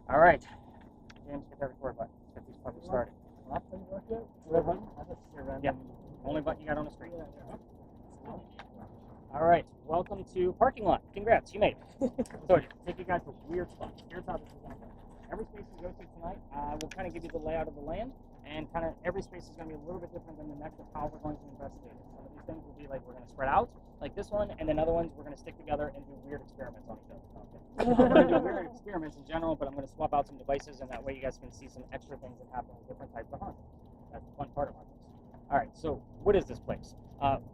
All right. James, get that record button. Let's get these puppies started. Yeah. Only button you got on the screen. All right. Welcome to parking lot. Congrats, you made it. So, take you guys to weird spots. Here's how this is going to go. Every space you go to tonight, we'll kind of give you the layout of the land, and kind of every space is going to be a little bit different than the next of how we're going to investigate it. Some of these things will be like we're going to spread out, like this one, and then other ones we're going to stick together and do weird experiments on each other. Okay. We're going to do weird experiments in general, but I'm going to swap out some devices, and that way you guys can see some extra things that happen with different types of hunts. That's the fun part about this. All right, so what is this place?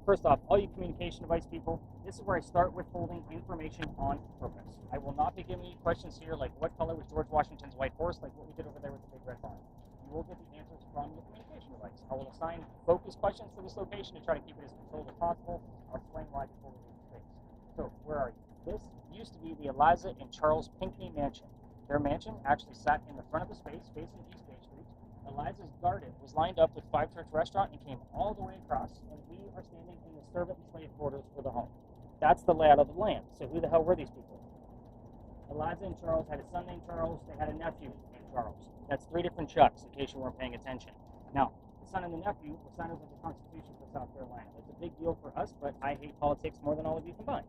First off, all you communication device people, this is where I start withholding information on purpose. I will not be giving you questions here like what color was George Washington's white horse, like what we did over there with the big red barn. You will get the answers from the communication device. I will assign focus questions for this location to try to keep it as controlled as possible. I'll explain why before we leave the space. So, where are you? This used to be the Eliza and Charles Pinckney mansion. Their mansion actually sat in the front of the space facing East Bay Street. Eliza's garden was lined up with Five Church Restaurant and came all the way across, and we are standing in the servant and slave quarters for the home. That's the layout of the land. So who the hell were these people? Eliza and Charles had a son named Charles. They had a nephew named Charles. That's three different Chucks, in case you weren't paying attention. Now, the son and the nephew were signers of the Constitution for South Carolina. It's a big deal for us, but I hate politics more than all of you combined.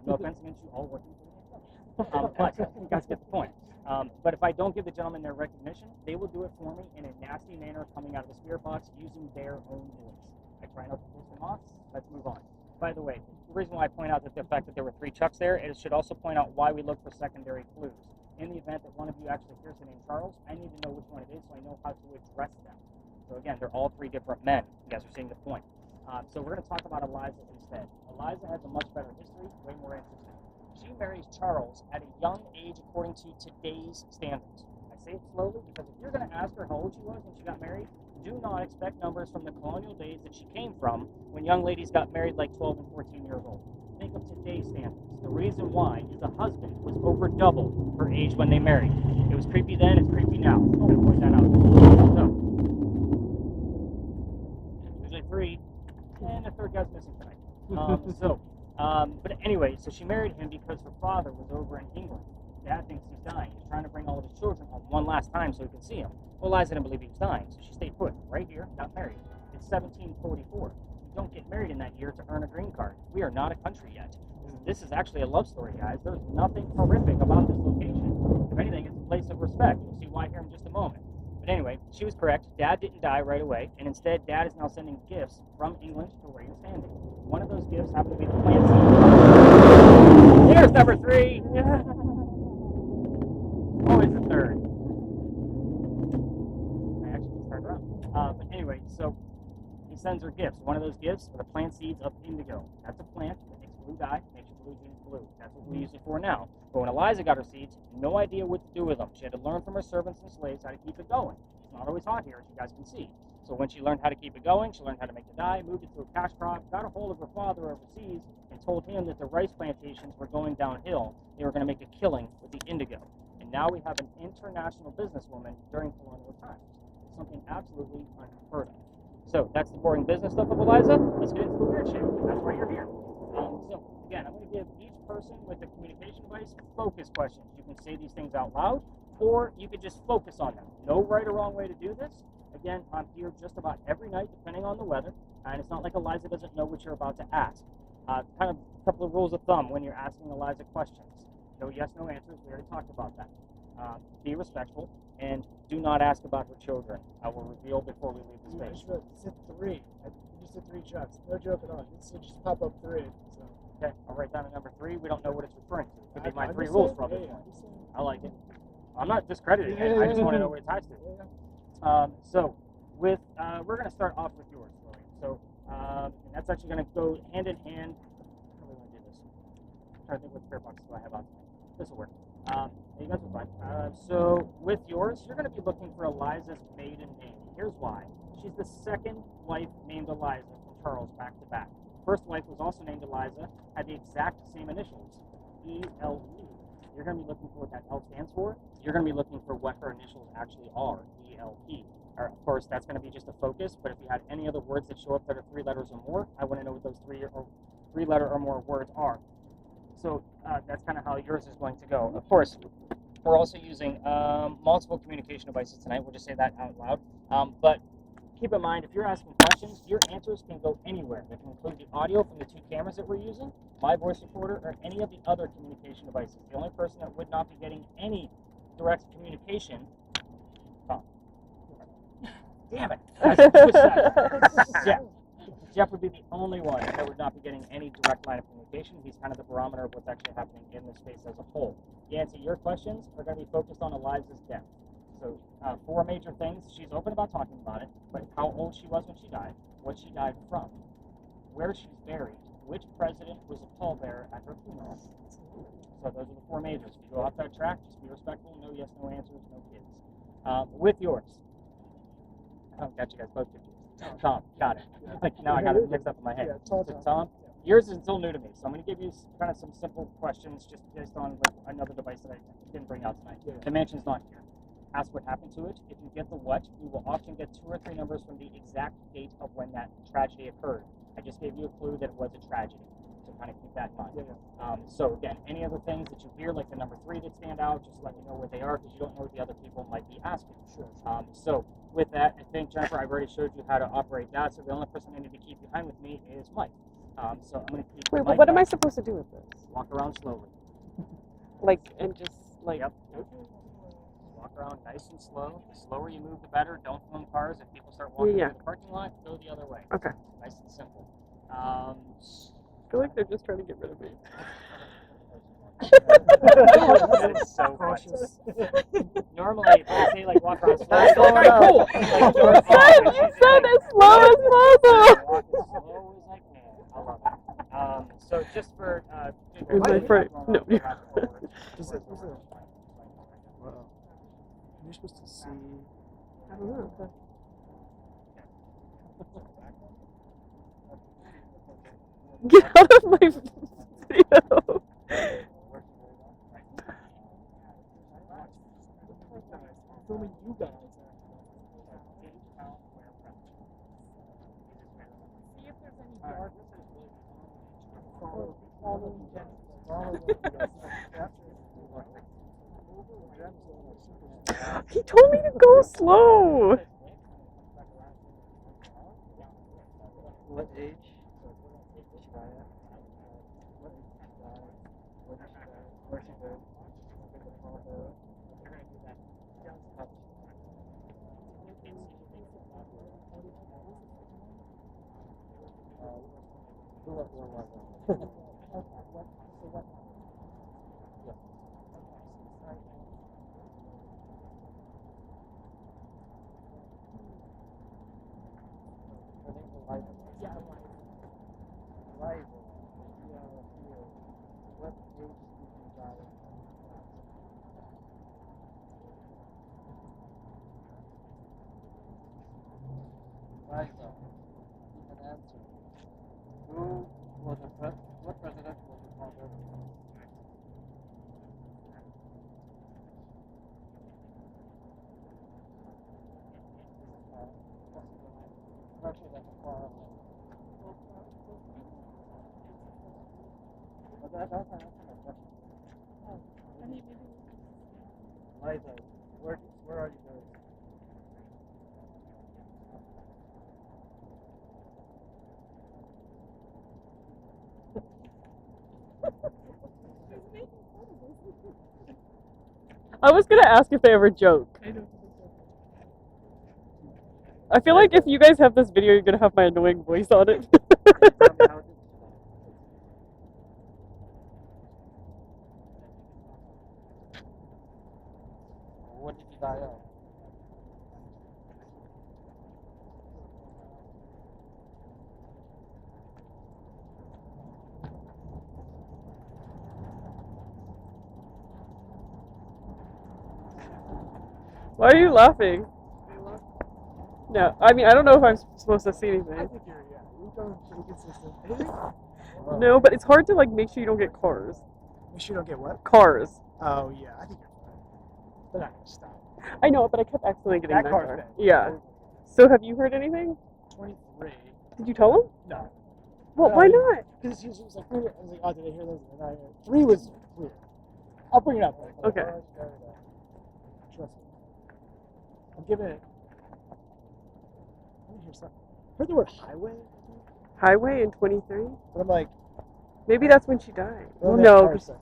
No offense against you all working for the same but you guys get the point. But if I don't give the gentlemen their recognition, they will do it for me in a nasty manner coming out of the spirit box using their own voice. I try not to piss them off. Let's move on. By the way, the reason why I point out that the fact that there were three Chucks there, it should also point out why we look for secondary clues. In the event that one of you actually hears the name Charles, I need to know which one it is so I know how to address them. So again, they're all three different men. You guys are seeing the point. So we're going to talk about Eliza instead. Eliza has a much better history, way more interesting. She marries Charles at a young age according to today's standards. I say it slowly because if you're going to ask her how old she was when she got married, do not expect numbers from the colonial days that she came from when young ladies got married like 12 and 14 years old. Think of today's standards. The reason why is the husband was over double her age when they married. It was creepy then, it's creepy now. I'm going to point that out. So, usually three, and the third guy's missing tonight. But anyway, so she married him because her father was over in England. Dad thinks he's dying. He's trying to bring all of his children home one last time so he can see him. Well, Eliza didn't believe he was dying, so she stayed put right here, got married. It's 1744. You don't get married in that year to earn a green card. We are not a country yet. This is actually a love story, guys. There's nothing horrific about this location. If anything, it's a place of respect. You'll see why here in just a moment. But anyway, she was correct. Dad didn't die right away, and instead, Dad is now sending gifts from England to where you're standing. One of those gifts happened to be the plant seed. Here's number 3. Always the third. I actually just turned around. But anyway, so he sends her gifts. One of those gifts are the plant seeds of indigo. That's a plant that makes blue dye, makes your blue jeans blue. That's what we use it for now. But when Eliza got her seeds, no idea what to do with them. She had to learn from her servants and slaves how to keep it going. It's not always hot here, as you guys can see. So when she learned how to keep it going, she learned how to make the dye, moved it to a cash crop, got a hold of her father overseas, and told him that the rice plantations were going downhill. They were going to make a killing with the indigo. And now we have an international businesswoman during colonial times. It's something absolutely unheard of. So that's the boring business stuff of Eliza. Let's get into the weird shit. That's why you're here. So again, I'm going to give each person with a communication device focus questions. You can say these things out loud, or you could just focus on them. No right or wrong way to do this. Again, I'm here just about every night, depending on the weather, and it's not like Eliza doesn't know what you're about to ask. Kind of a couple of rules of thumb when you're asking Eliza questions. No yes, no answers. We already talked about that. Be respectful, and do not ask about her children. I will reveal before we leave the space. You said 3. You said 3 Chucks. No joke at all. You said just pop up 3. So. Okay, I'll write down a number 3. We don't know what it's referring to. It could be my 3 rules for other points. I like it. I'm not discrediting it. I just want to know what it ties to. So, with we're going to start off with yours, Lily. So, and that's actually going to go hand in hand. How are we going to do this? I'm trying to think what spirit box do I have out there. This will work. You guys are fine. So, with yours, you're going to be looking for Eliza's maiden name. Here's why. She's the second wife named Eliza from Charles back to back. First wife was also named Eliza, had the exact same initials, E-L-E. You're going to be looking for what that L stands for. You're going to be looking for what her initials actually are, E-L-P. Of course, that's going to be just a focus, but if you had any other words that show up that are 3 letters or more, I want to know what those 3-letter or more words are. So that's kind of how yours is going to go. Of course, We're also using multiple communication devices tonight. We'll just say that out loud. But keep in mind, if you're asking questions, your answers can go anywhere. They can include the audio from the 2 cameras that we're using, my voice recorder, or any of the other communication devices. The only person that would not be getting any direct communication, Tom. Damn it! Jeff would be the only one that would not be getting any direct line of communication. He's kind of the barometer of what's actually happening in the space as a whole. Yancy, your questions are going to be focused on Eliza's death. So 4 major things. She's open about talking about it, but how old she was when she died, what she died from, where she's buried, which president was a pallbearer at her funeral. So those are the 4 majors. If you go off that track, just be respectful. No yes, no answers, no kids. With yours. Oh, got you guys both confused. Tom, got it. Now I got it mixed up in my head. So Tom, yours is still new to me, so I'm going to give you kind of some simple questions just based on like another device that I didn't bring out tonight. The mansion's not here. Ask what happened to it. If you get the what, we will often get 2 or 3 numbers from the exact date of when that tragedy occurred. I just gave you a clue that it was a tragedy, so kind of keep that in mind. So again, any other things that you hear, like the number 3 that stand out, just let me know what they are because you don't know what the other people might be asking. So with that, I think, Jennifer, I've already showed you how to operate that, so the only person I need to keep behind with me is Mike. So I'm going to keep Wait, but what am I supposed to do with this? Walk around slowly. Like, and just, like... Yep. Walk around nice and slow. The slower you move, the better. Don't film cars. If people start walking through the parking lot, go the other way. Okay. Nice and simple. I feel like they're just trying to get rid of me. That is so cautious. Normally, I say like walk around slow. Cool. You said as slow as possible. Walk as slow as I can. I love it. So just for my friend. No. You're supposed to see. I don't know. Get out of my video. Filming you guys. See if there's any dark. He told me to go slow. What age? What president was the founder? Actually, that's a far but that's not my question. Liza, where are you going? I was gonna ask if they ever joke. I feel like if you guys have this video, you're gonna have my annoying voice on it. What did you die of? Why are you laughing? No, I mean, I don't know if I'm supposed to see I anything. think you're going pretty consistent. Anything? No, but it's hard to like make sure you don't get cars. Make sure you don't get what? Cars. Oh yeah, I think you're fine. They're not gonna stop. I know, but I kept accidentally getting That that car's car. dead. Yeah. So have you heard anything? 23. Did you tell him? No. Well, why not? Because he was like, I was like, oh, did I hear those? And 3 was clear. I'll bring it up. Okay. Trust me. I'm giving it. Let me hear something. Heard the word highway, I think? Highway in 23? But I'm like, Maybe that's when she died. Well, that no. car 'Cause- stuff.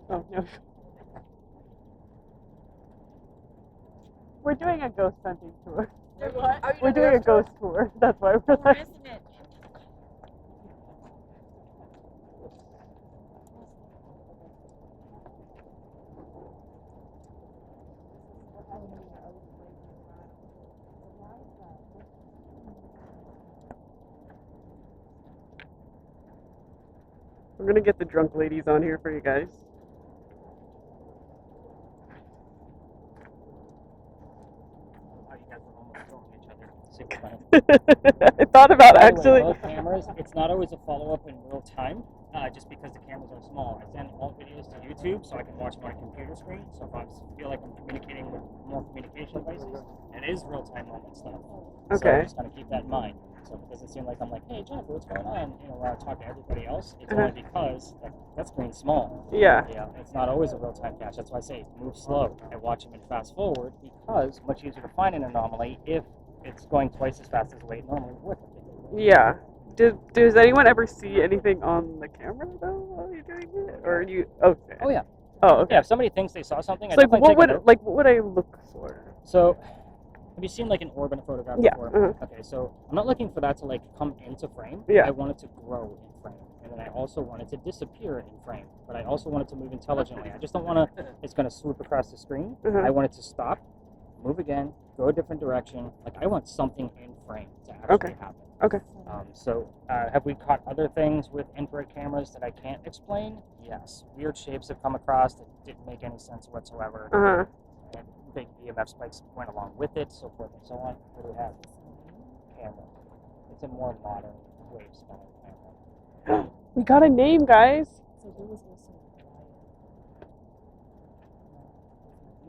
Oh, no. We're doing a ghost hunting tour. What? We're doing a ghost tour. That's why we're Where like. isn't it? We're gonna get the drunk ladies on here for you guys. How you guys were almost filming each other. Super funny. I thought about By the way, actually. both cameras, it's not always a follow-up in real time, just because the cameras are small. I send all videos to YouTube so I can watch my computer screen. So if I feel like I'm communicating with more communication devices, it is real-time moment stuff. So Okay. I'm just going to keep that in mind. So if it doesn't seem like I'm like, hey, Jennifer, what's going on? You know, where I talk to everybody else, it's Uh-huh. only because that screen's small. Yeah. Yeah, it's not always a real-time catch. That's why I say move slow and watch them in fast forward, because much easier to find an anomaly if it's going twice as fast as the way it normally would. Yeah. Does anyone ever see anything on the camera though while you're doing it, or you? Okay. Oh yeah. Oh, okay. Yeah, if somebody thinks they saw something, So I like, definitely take a note. what would I look for? So, have you seen like an orb in a photograph Yeah. before? Uh-huh. Okay, so I'm not looking for that to like come into frame. Yeah. I want it to grow in frame, and then I also want it to disappear in frame. But I also want it to move intelligently. I just don't want to. It's going to swoop across the screen. Uh-huh. I want it to stop, move again, go a different direction. Like I want something in frame to actually happen. Okay. So, have we caught other things with infrared cameras that I can't explain? Yes. Weird shapes have come across that didn't make any sense whatsoever. Uh huh. And big EMF spikes went along with it, so forth and so on. What do we have? Camera. It's a more modern wave spelling camera. We got a name, guys. So there was also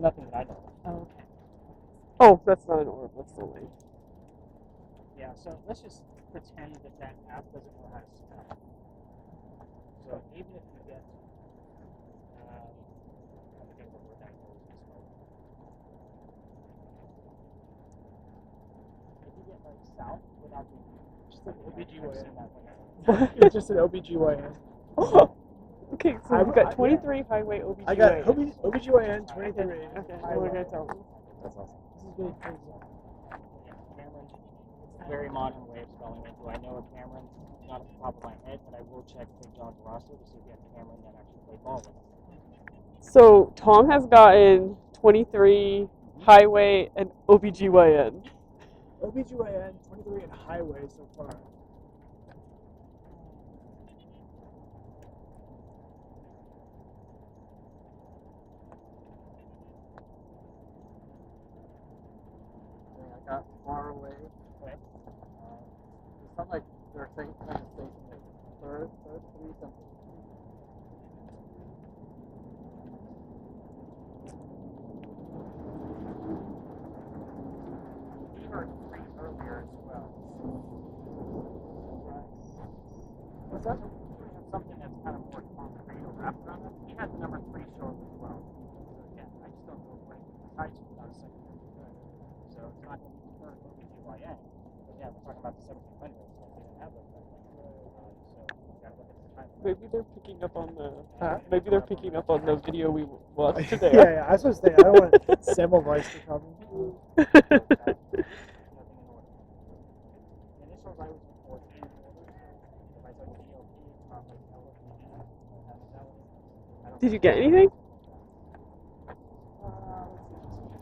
Nothing that I know of. Oh, okay. Oh, that's not an orb. That's the light. Yeah, so let's just pretend that app doesn't know how to spell. So even if you get, I think the word I know is spelled. If you get like south without the Just an I've seen that one. What? It's just an OBGYN. Okay, so we've got 23 highway OBGYN. I got OBGYN 23. Okay, what we're gonna tell them. That's awesome. This is really crazy. Yeah, Cameron. It's very modern way of spelling it. Do I know a Cameron? Not at the top of my head, but I will check Big John's roster to see if we have a Cameron that actually played ball with us. So Tom has gotten 23 highway and OBGYN. OBGYN 23 and highway so far. I got far away. Okay. It sounds like they're saying kind of station like third, three something. He heard three earlier as well. What's that? Something that's kind of more concrete or wrapped around it. He had the number 3 show up as well. So again, I just don't know what it ties to without a second. So it's not going to be the third OBGYN. But yeah, we're talking about the 1700s. So they didn't have those back then. So we got to look at the time. Maybe they're picking up on the. Huh? Maybe they're picking up on the video we watched today. Yeah, I was supposed to say, I don't want Semmelweis to come. Nothing in order. The initials I was for in order. If I said GLP, probably LFD, I don't Did you get anything?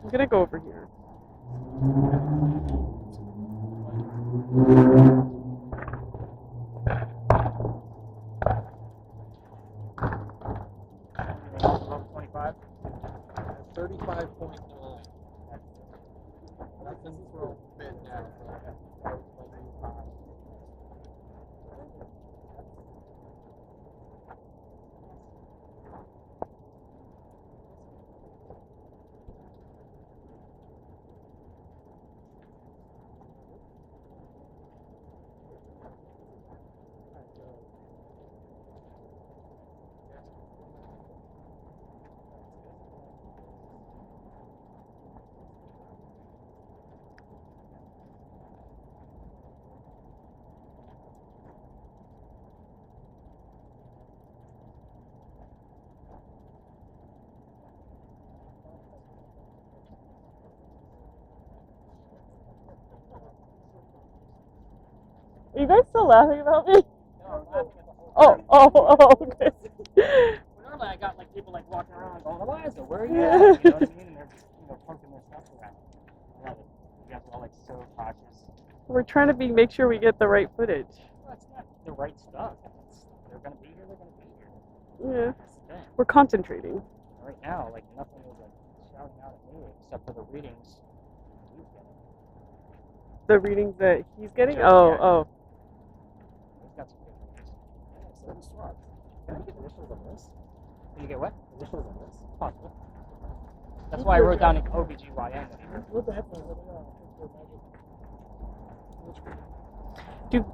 I'm gonna go over here. Level 25. 35.9. Nothing for a bit now. Are you guys still laughing about me? No, I'm laughing at the whole thing. Okay. Well, normally I got like people like walking around going, Eliza, where are you at? You know what I mean? And they're just, poking their stuff around. I love it. You guys are all like so cautious. We're trying to make sure we get the right footage. Well, it's not the right stuff. They're gonna be here. They're gonna be here. Yeah. That's the thing. We're concentrating. Right now, like nothing is like shouting out at me except for the readings he's getting. The readings that he's getting? Yeah. Oh. He's got some good readings. So we swapped. Can I get initials on this? Can you get what? Initials on this? Possible. That's why I wrote down an OBGYN. With the headphones, let me know. I think they're magic. Do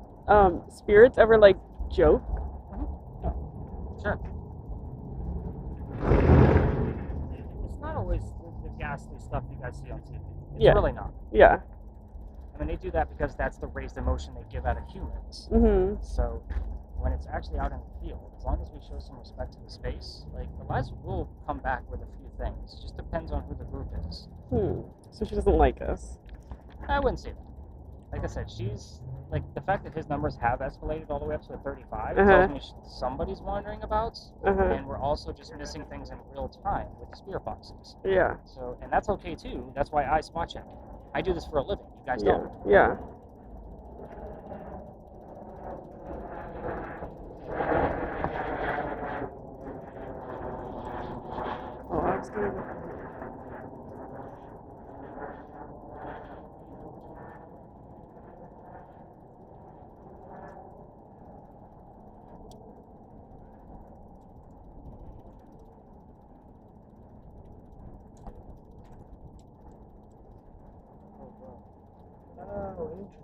spirits ever like joke? Sure. It's not always the ghastly stuff you guys see on TV. It's Yeah. really not. Yeah. I mean, they do that because that's the raised emotion they give out of humans. Mhm. So when it's actually out in the field, as long as we show some respect to the space, like Eliza will come back with a few things. Just depends on who the group is. So she doesn't like us. I wouldn't say that. Like I said, she's like the fact that his numbers have escalated all the way up to 35 tells me somebody's wandering about, and we're also just missing things in real time with the spirit boxes. Yeah. So, and that's okay too. That's why I spot check. I do this for a living. You guys don't. Yeah. Oh, I was doing it. Oh, interesting.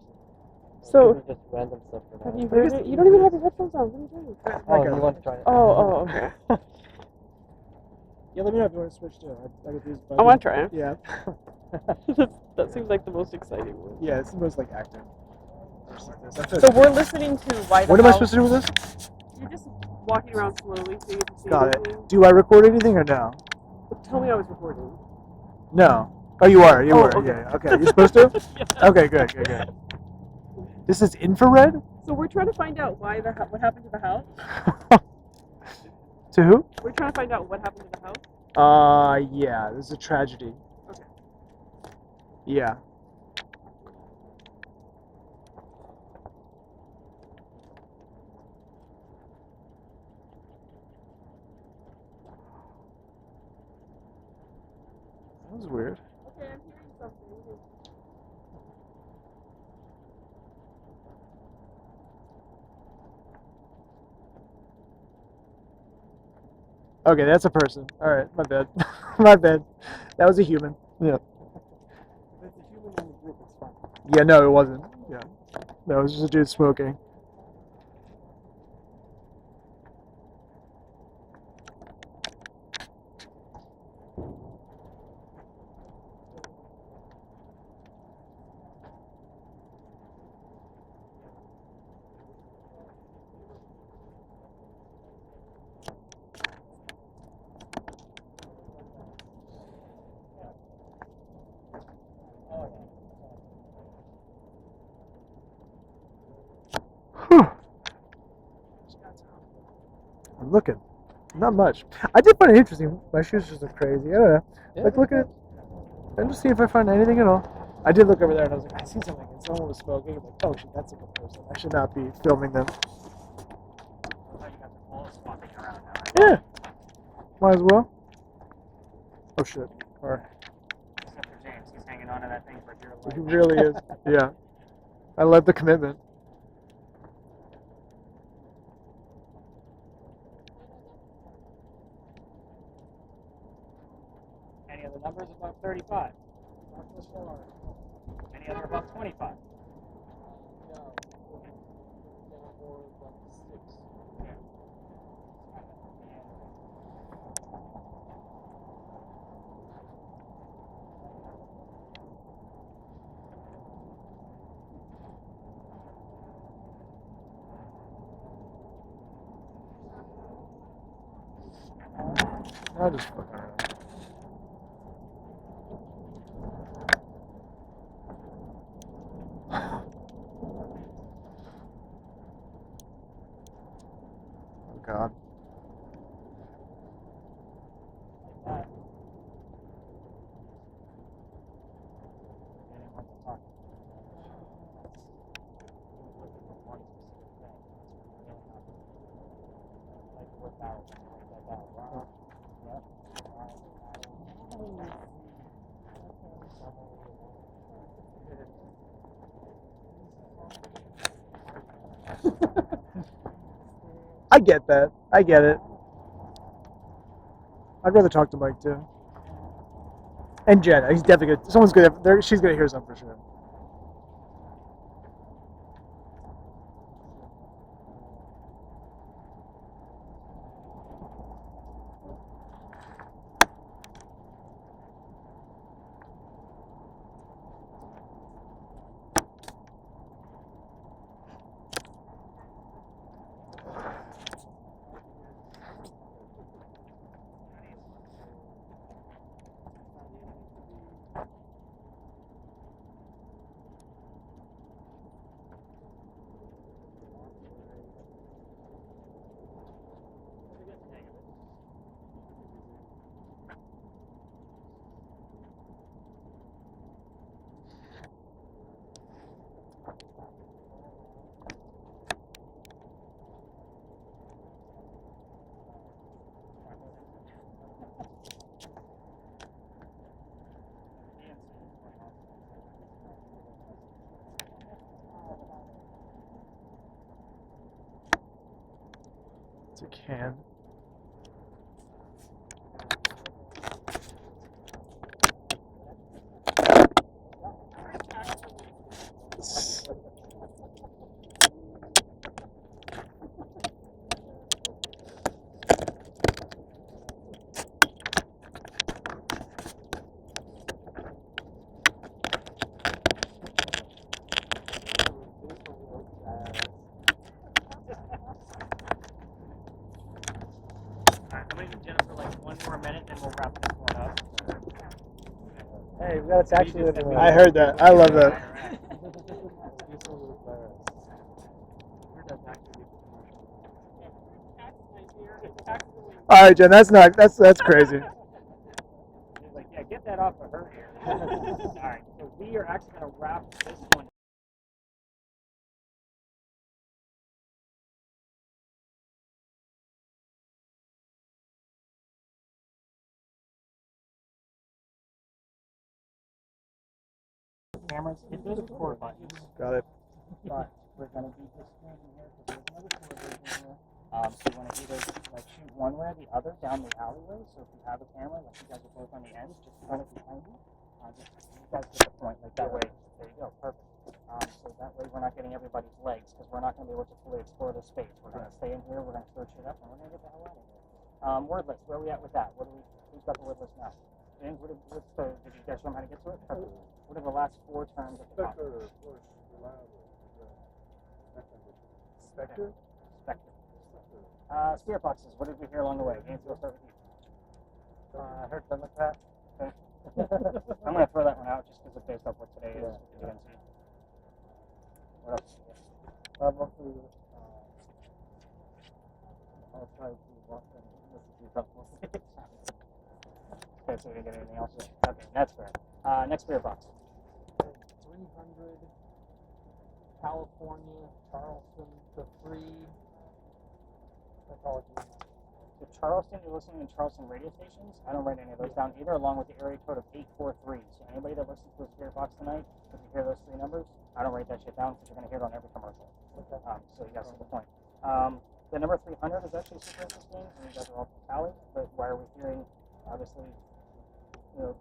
So, just random stuff for have now. you heard it? You don't even have your headphones on. What are you doing? Oh, you want to try it? Oh, okay. Yeah, let me know if you want to switch to it. I get these I want to try it. Yeah. That seems like the most exciting one. Yeah, it's the most like active. versus this. So we're listening to Why the What am I Hell- supposed to do with this? You're just walking around slowly so you get to see Got everything. it. Do I record anything or no? But tell me I was recording. No. Oh, you are. You Oh, were. okay. Yeah. Okay. You're supposed to? Yeah. Okay. Good. Good. Good. This is infrared. So we're trying to find out what happened to the house. To who? We're trying to find out what happened to the house. Yeah. This is a tragedy. Okay. Yeah. That was weird. Okay, I'm hearing something. Okay, that's a person. All right, my bad. My bad. That was a human. Yeah. If it's a human in the group, it's fine. Yeah, no, it wasn't. Yeah. No, it was just a dude smoking. I'm looking. Not much. I did find it interesting. My shoes just look crazy. I don't know. Yeah, Like, look at it. I'm just seeing if I find anything at all. I did look over there and I was like, I see something. And someone was smoking. I'm like, oh shit, that's a good person. I should not be filming them. Yeah. Might as well. Oh shit. Or Except for James, he's hanging on to that thing for dear life. he really is. Yeah. I love the commitment. Any other numbers above 35? Any other above 25? I'll just fuck around. I get that. I get it. I'd rather talk to Mike too. And Jen, he's definitely good. Someone's good. She's gonna hear something for sure. It's a can. I'm gonna give Jennifer like one more minute, then we'll wrap this one up. Hey, we got a taxi We just said we I heard that. I love that. All right, Jen. That's crazy. He's like, yeah, get that off of her ear. All right, so we are actually gonna wrap this one. Cameras, hit those record buttons. Got it. But we're gonna be this screen here because there's another door version here. So you want to either like shoot one way or the other down the alleyway. So if you have a camera, like you guys are both on the ends, just turn it behind you. Just you guys get the point. Like that way, there you go, perfect. So that way we're not getting everybody's legs because we're not going to be able to fully explore the space. We're going to stay in here. We're going to search it up, and we're going to get the hell out of here. Word list. Where are we at with that? Who's got the word list now? James, did you guys show them how to get to it? Perfect. What are the last 4 terms at the top? Spectre? Spectre. Spirit boxes. What did we hear along the way? Yancy, we'll start with you. I heard Democrat. Okay. I'm going to throw that one out just because it's based off what today is with the Yancy. What else? Mostly, I'll try to walk and listen to you talk mostly. Okay, so we didn't get anything else yet. Okay, that's fair. Next spirit box. 300, California, Charleston, to 3. That's all I can remember. So Charleston, you're listening in Charleston radio stations. I don't write any of those down either, along with the area code of 843. So anybody that listens to a spirit box tonight, if you hear those 3 numbers, I don't write that shit down because you're going to hear it on every commercial. Okay. So you guys see the point. The number 300 is actually super interesting, and you guys are all from Cali, but why are we hearing, obviously, the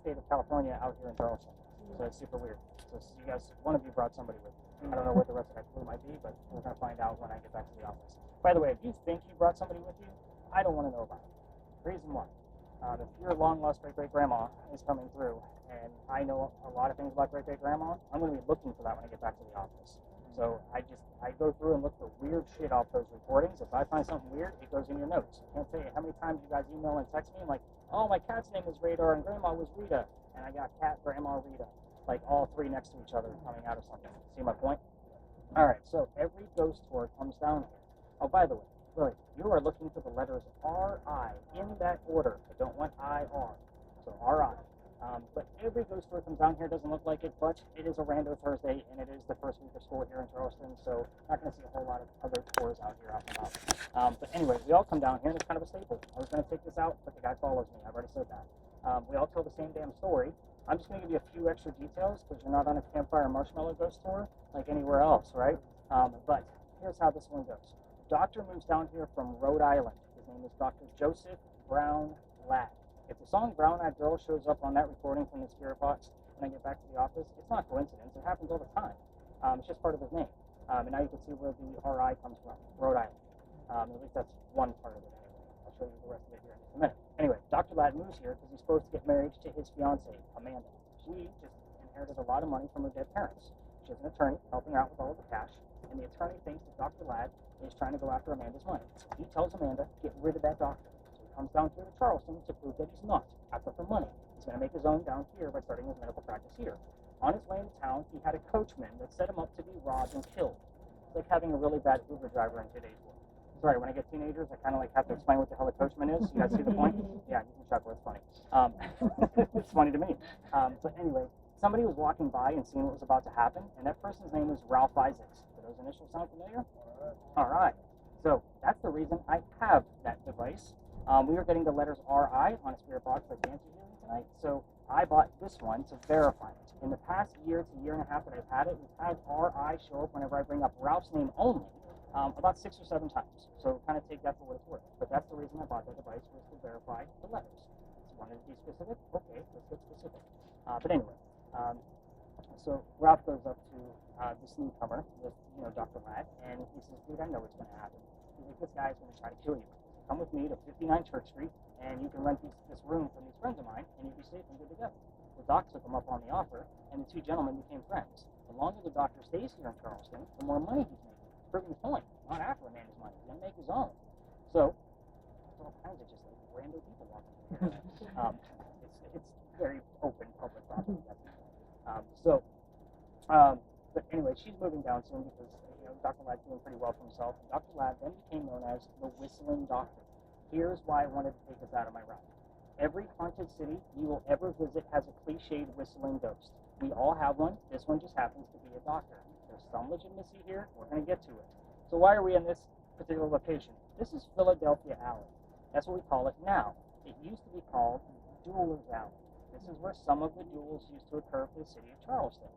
state of California out here in Charleston? So it's super weird. So you guys, one of you brought somebody with you. I don't know what the rest of that crew might be, but we're going to find out when I get back to the office. By the way, if you think you brought somebody with you, I don't want to know about it. Reason why. If your long-lost great-great-grandma is coming through, and I know a lot of things about great-great-grandma, I'm going to be looking for that when I get back to the office. So I go through and look for weird shit off those recordings. If I find something weird, it goes in your notes. I can't tell you how many times you guys email and text me, like, oh, my cat's name is Radar and Grandma was Rita, and I got cat, Grandma, Rita, like all 3 next to each other coming out of something. See my point? All right, so every ghost tour comes down here. Oh, by the way, Lily, you are looking for the letters R-I in that order. I don't want I-R. So R-I. But every ghost tour comes down here. Doesn't look like it, but it is a rando Thursday, and it is the first week of school here in Charleston, so not going to see a whole lot of other tours out here out and about. But anyway, we all come down here, and it's kind of a staple. I was going to take this out, but the guy follows me. I've already said that. We all tell the same damn story. I'm just going to give you a few extra details because you're not on a campfire marshmallow ghost tour like anywhere else, right? But here's how this one goes. The doctor moves down here from Rhode Island. His name is Dr. Joseph Brown Ladd. If the song Brown Eyed Girl shows up on that recording from the spirit box when I get back to the office, it's not coincidence. It happens all the time. It's just part of his name. And now you can see where the RI comes from, Rhode Island. At least that's one part of it anyway. I'll show you the rest of it here in just a minute. Anyway, Dr. Ladd moves here because he's supposed to get married to his fiancée, Amanda. She just inherited a lot of money from her dead parents. She has an attorney helping her out with all of the cash, and the attorney thinks that Dr. Ladd is trying to go after Amanda's money. He tells Amanda, get rid of that doctor. So he comes down here to Charleston to prove that he's not after for money. He's going to make his own down here by starting his medical practice here. On his way into town, he had a coachman that set him up to be robbed and killed. It's like having a really bad Uber driver in today's world. Sorry, when I get teenagers, I kind of like have to explain what the hell a coachman is. You guys see the point? Yeah, you can chuckle. It's funny. It's funny to me. But anyway, somebody was walking by and seeing what was about to happen, and that person's name was Ralph Isaacs. Do those initials sound familiar? All right. So that's the reason I have that device. We were getting the letters RI on a spirit box like Yancy here tonight, so I bought this one to verify it. In the past year to year and a half that I've had it, we've had RI show up whenever I bring up Ralph's name only. About 6 or 7 times. So kind of take that for what it's worth. But that's the reason I bought that device, was to verify the letters. So wanted to be specific? Okay, let's get specific. But anyway, so Ralph goes up to this newcomer with, Dr. Ladd, and he says, dude, I know what's going to happen. He's like, this guy's going to try to kill you. Come with me to 59 Church Street, and you can rent this room from these friends of mine, and you'll be safe and good to go. The doc took him up on the offer, and the two gentlemen became friends. The longer the doctor stays here in Charleston, the more money he's making. Proving the point, not after Amanda's money, he's going to make his own. So, there's all kinds of just like random people walking through here. It's very open public property. But anyway, she's moving down soon because Dr. Ladd's doing pretty well for himself. And Dr. Ladd then became known as the Whistling Doctor. Here's why I wanted to take this out of my route. Every haunted city you will ever visit has a cliched whistling ghost. We all have one. This one just happens to be a doctor. There's some legitimacy here. We're going to get to it. So why are we in this particular location? This is Philadelphia Alley. That's what we call it now. It used to be called Duelers Alley. This is where some of the duels used to occur for the city of Charleston.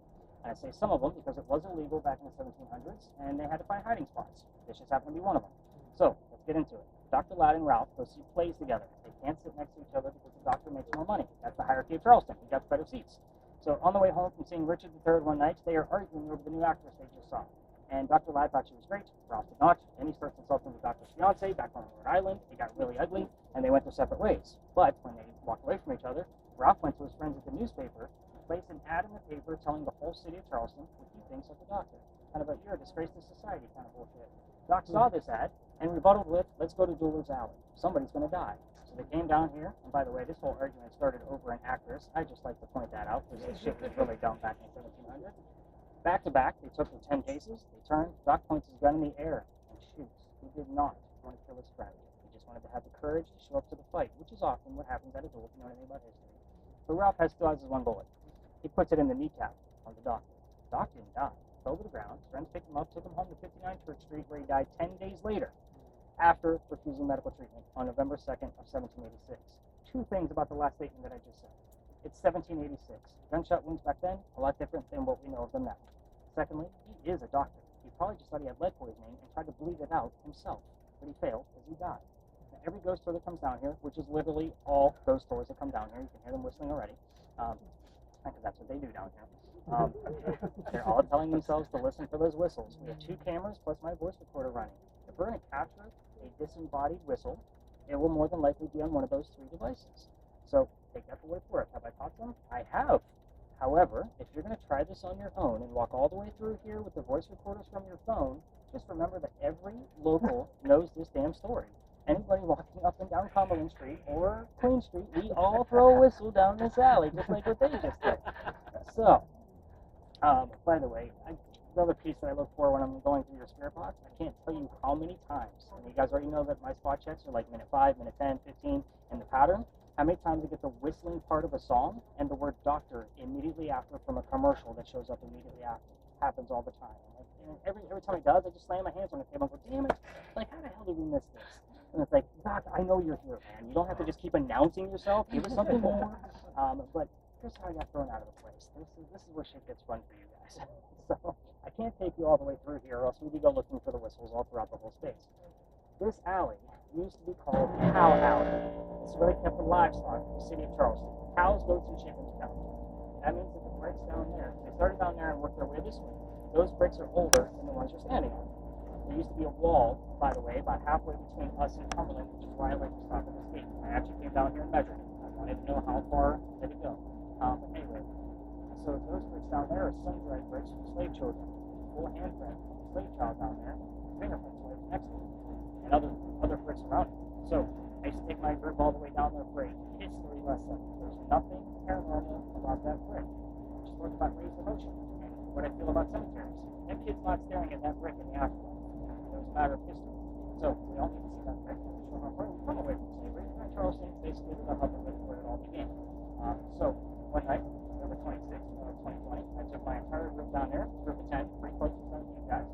And I say some of them because it was illegal back in the 1700s, and they had to find hiding spots. This just happened to be one of them. So let's get into it. Dr. Ladd and Ralph go see plays together. They can't sit next to each other because the doctor makes more money. That's the hierarchy of Charleston. He got better seats. So on the way home from seeing Richard III one night, they are arguing over the new actress they just saw. And Dr. Ladd thought she was great, Ralph did not, and he starts insulting the doctor's fiancée back on Rhode Island. It got really ugly, and they went their separate ways. But when they walked away from each other, Ralph went to his friends at the newspaper, placed an ad in the paper telling the whole city of Charleston what he thinks of the doctor. Kind of a, you're a disgrace to society kind of bullshit. Doc saw this ad and rebutted with, let's go to Duelers Alley. Somebody's going to die. So they came down here, and by the way, this whole argument started over an actress. I just like to point that out because this shit was really dumb back in 1700. Back to back, they took them 10 paces. They turned. Doc points his gun in the air and shoots. He did not want to kill his friend. He just wanted to have the courage to show up to the fight, which is often what happens at a duel if you know anything about history. But Ralph still has his one bullet. He puts it in the kneecap of the doctor. Doc didn't die. Fell to the ground. His friends picked him up, took him home to 59 Church Street, where he died 10 days later, after refusing medical treatment on November 2nd of 1786. Two things about the last statement that I just said. It's 1786. Gunshot wounds back then, a lot different than what we know of them now. Secondly, he is a doctor. He probably just thought he had lead poisoning and tried to bleed it out himself, but he failed as he died. Now, every ghost tour that comes down here, which is literally all ghost tours that come down here, you can hear them whistling already, because that's what they do down here. They're all telling themselves to listen for those whistles. We have 2 cameras plus my voice recorder running. If we're going to capture a disembodied whistle, it will more than likely be on one of those 3 devices. So take that for what it's worth. Have I caught them? I have. However, if you're going to try this on your own and walk all the way through here with the voice recorders from your phone, just remember that every local knows this damn story. Anybody walking up and down Cumberland Street or Queen Street, we all throw a whistle down this alley, just like what they just did. So, by the way, the other piece that I look for when I'm going through your spirit box, I can't tell you how many times, and you guys already know that my spot checks are like minute 5, minute 10, 15, and the pattern, how many times I get the whistling part of a song and the word doctor immediately after from a commercial that shows up immediately after. Happens all the time. And every time it does, I just slam my hands on the table and go, damn it, like how the hell did we miss this? And it's like, Doc, I know you're here, man. You don't have to just keep announcing yourself. Give us something more. But here's how I got thrown out of the place. This is where shit gets fun for you guys. So I can't take you all the way through here, or else we'd go looking for the whistles all throughout the whole space. This alley used to be called Cow Alley. This is where they kept the livestock in the city of Charleston. Cows, goats, and chickens counted. That means that the bricks down there, they started down there and worked their way this way. Those bricks are older than the ones you're standing on. There used to be a wall, by the way, about halfway between us and Cumberland, which is why I like to stop at this gate. I actually came down here and measured it. I wanted to know how far did it go. But anyway, so those bricks down there are sun-dried bricks from slave children. Full handprint of a slave child down there, fingerprints right next to it, and other bricks around it. So I used to take my group all the way down there for a history lesson. There's nothing paranormal about that brick. Just learned about raised emotion and what I feel about cemeteries. That kid's not staring at that brick in the afterlife. It was a matter of history. So we all need to see that brick and show how far we come away from slavery. And Charleston basically ended up up where it all began. So one night, November 26th, 2020, I took my entire group down there, group of 10, pretty close to 17 guys,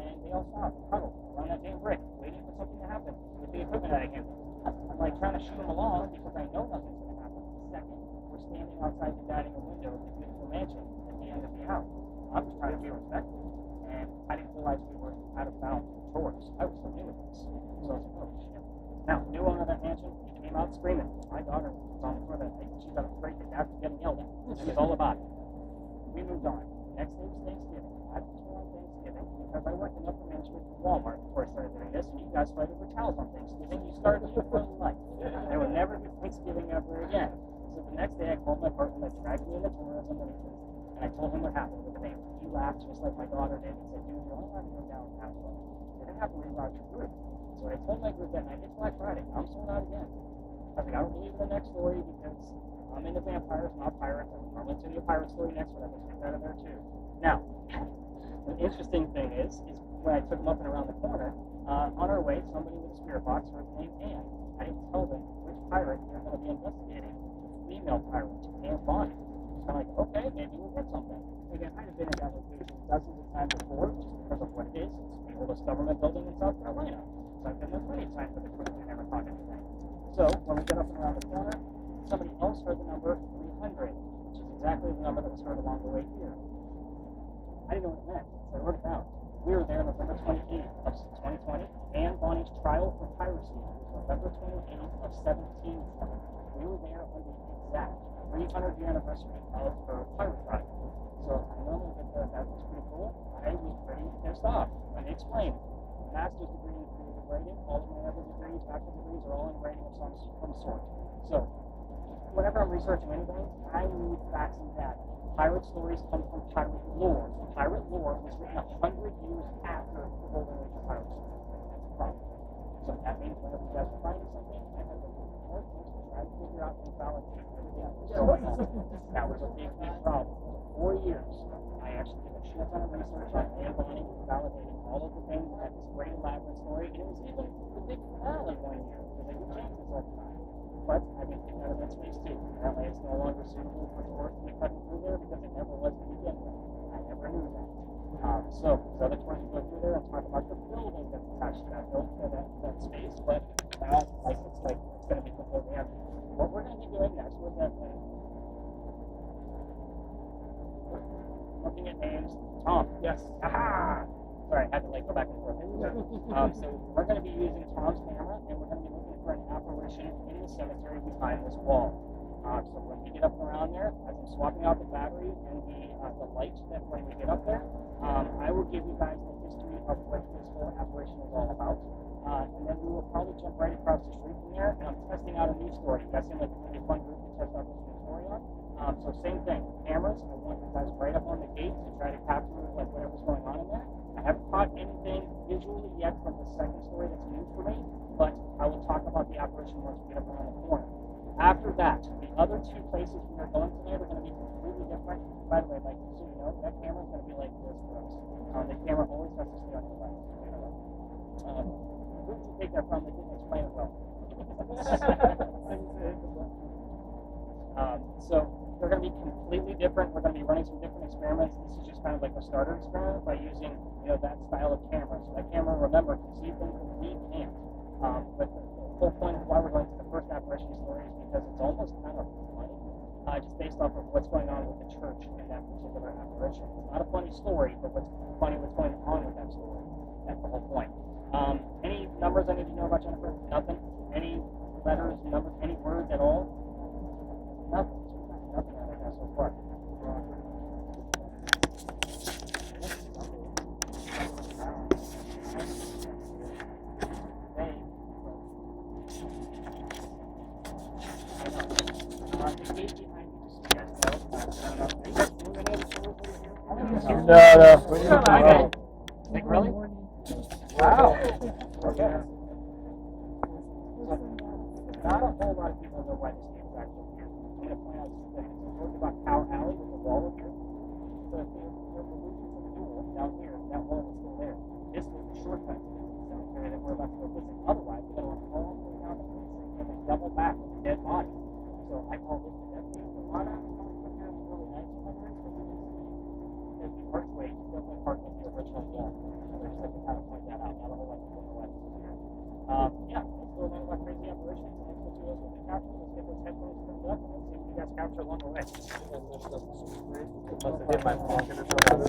and they all stopped, huddled around that damn brick, waiting for something to happen with the equipment that I handled. I'm like trying to shoot them along because I know nothing's going to happen. The second, we're standing outside the dining room window of the beautiful mansion at the end of the alley. I'm just trying to be respectful, and I didn't realize we were out of bounds with chores. I was so new at this. So I was like, oh shit. Now, new owner of that mansion came out screaming. My daughter was on the floor that night. She got afraid that after getting yelled at. It was all about it. We moved on. Next day was Thanksgiving. I was on Thanksgiving because I worked in upper management for Walmart before I started doing this, and you guys fight over towels on Thanksgiving. You started your own life. There would never be Thanksgiving ever again. So the next day I called my partner that dragged me into tourism, and I told him what happened with the neighbor. He laughed just like my daughter did and said, dude, you're only not going down with that one. You're going to have to reroute your group. So I told my group that night, it's Black Friday. I'm sold out again. I was like, I don't believe in the next story because I'm into vampires, not pirates. I went to the pirate story next, but I was kicked out of there too. Now, the interesting thing is when I took them up and around the corner, on our way, somebody with a spirit box heard the name Anne. I didn't tell them which pirate they're going to be investigating. Female pirate, Anne Bonnie. So I'm like, okay, maybe we'll get something. Again, I've been in that location dozens of times before, just because of what it is. It's the oldest government building in South Carolina. So I've been there plenty of times with the crew and never caught anything. So when we get up and around the corner, somebody else heard the number 300, which is exactly the number that was heard along the way here. I didn't know what it meant, so I wrote it down. We were there November 28th of 2020. Anne Bonnie's trial for piracy was November 28th of 1720. We were there on the exact 300th year anniversary of her pirate trial. So I normally get that was pretty cool. I was pretty pissed off when they explained. Master's degree in creative writing, all of my other degrees, bachelor's degrees are all in writing of some sort. So whenever I'm researching anything, I need facts and data. Pirate stories come from pirate lore. Pirate lore was written 100 years after the Golden Age of piracy. That's a problem. So that means whenever you guys are finding something, I have to look more things to try to figure out and validate everything that was going on. That was a big, big problem. For 4 years, I actually did a shit ton of research on Anne Bonnie, validating all of the things that this great elaborate story, and it was even the big finale one year, because they do change this all the time. But I've been kicked out of that space too. Apparently it's no longer suitable for tourists to be cutting through there because it never was to begin with. I never knew that. So the other tourists go through there and talk about the building that's attached to that space, but now like it's going to be completely empty. What we're going to be doing next with that thing, looking at names. Tom. Yes. Aha! Sorry, I had to go back and forth. So we're going to be using Tom's camera, and we're going to be looking for an apparition in the cemetery behind this wall. So when we get up and around there, as I'm swapping out the battery and the light that when we get up there, I will give you guys the history of what this whole apparition is all about. And then we will probably jump right across the street from there, and I'm testing out a new story. You guys seem like it's going to be a fun group to test out this new story on. So same thing, cameras. I want you guys right up on the gate to try to capture whatever's going on in there. I haven't caught anything visually yet from the second story that's new for me, but I will talk about the apparition once we get up around the corner. After that, the other two places we are going tonight are going to be completely different. By the way, like so you know, that camera is going to be like this for us. The camera always has to stay on your left. Who did you take that from? They didn't explain it well. So they're going to be completely different. We're going to be running some different experiments. This is just kind of like a starter experiment by using, that style of camera. So that camera, remember, can see things that we can't. But the whole point of why we're going to the first apparition story is because it's almost kind of funny. just based off of what's going on with the church and that particular apparition. It's not a funny story, but what's going on with that story. That's the whole point. Any numbers I need to know about Jennifer? Nothing. Any letters, numbers, any words at all? Nothing. Nothing out of that so far. No. Like, really? Wow. Okay. Not a whole lot of people know why this game is actually here. I'm going to point out some things. I told you about Cow Alley with the wall up here. So if you were to lose from the duel down here, that wall was still there. This was the shortcut to the cemetery that we're about to go visit. Otherwise, we're going to walk all the way down the precinct and then double back with a dead body. So I call this the death game. A lot of people up here is really nice over here, so you can see there's the archway. You definitely park in the original wall. So I just like to kind of point that out. Not a whole lot of people know why this is here. Yeah, let's go learn about crazy apparitions. Let's go see those with the capture. Let's get those headphones turned up and let's see what you guys capture along the way. Must have hit my pocket or something.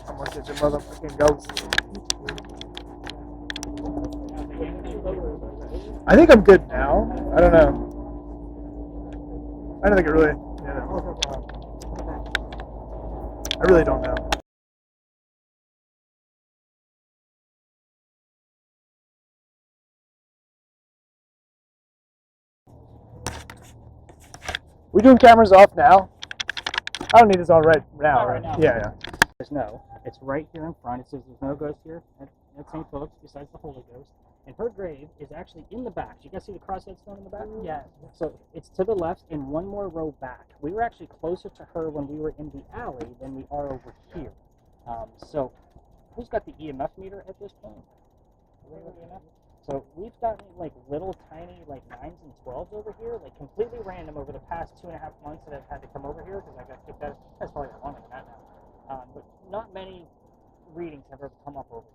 I'm looking at the motherfucking ghost. I think I'm good now. I don't know. I don't think it really. Yeah. I really don't know. We doing cameras off now? I don't need this on right now. Not right now. Yeah. There's no. It's right here in front. It says there's no ghost here at St. Philip's besides the Holy Ghost. And her grave is actually in the back. You guys see the crosshead stone in the back? Yeah. So it's to the left and one more row back. We were actually closer to her when we were in the alley than we are over here. So who's got the EMF meter at this point? EMF? So we've gotten like little tiny like 9s and 12s over here, like completely random over the past 2.5 months that I've had to come over here because I got kicked out. That's probably longer than that now. But not many readings have ever come up over here.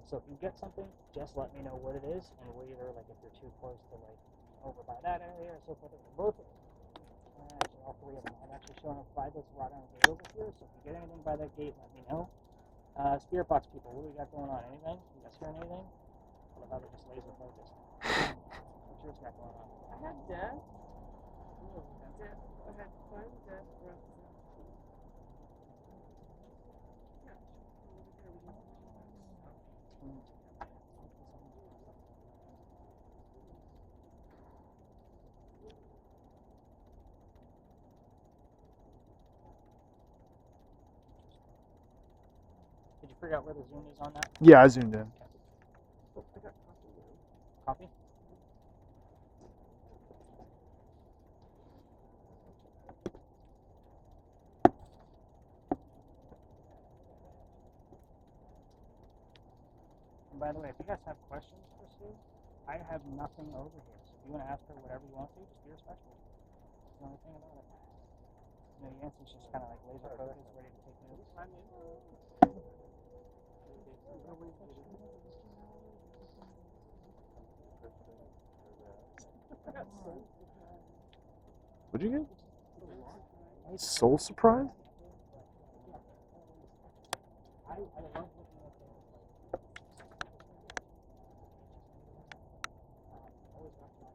So if you get something, just let me know what it is, and we'll either like if you're too close to like over by that area or so forth. Both, actually all three of them. I'm actually showing up by this wrought iron gate over here. So if you get anything by that gate, let me know. Spirit box people, what do we got going on? Anything? You guys hearing anything? I love how they're just laser focused. What's yours got going on? I had death. I had fun, death, breath. Did you figure out where the zoom is on that? Yeah, I zoomed in. Oh, I got coffee now. Copy? And by the way, if you guys have questions for Sue, I have nothing over here. So if you want to ask her whatever you want to, just be respectful. That's the only thing about it. You know, Yancy's just kind of like laser focused, ready to take notes. What'd you get? Soul surprise? I love looking at things like always recommend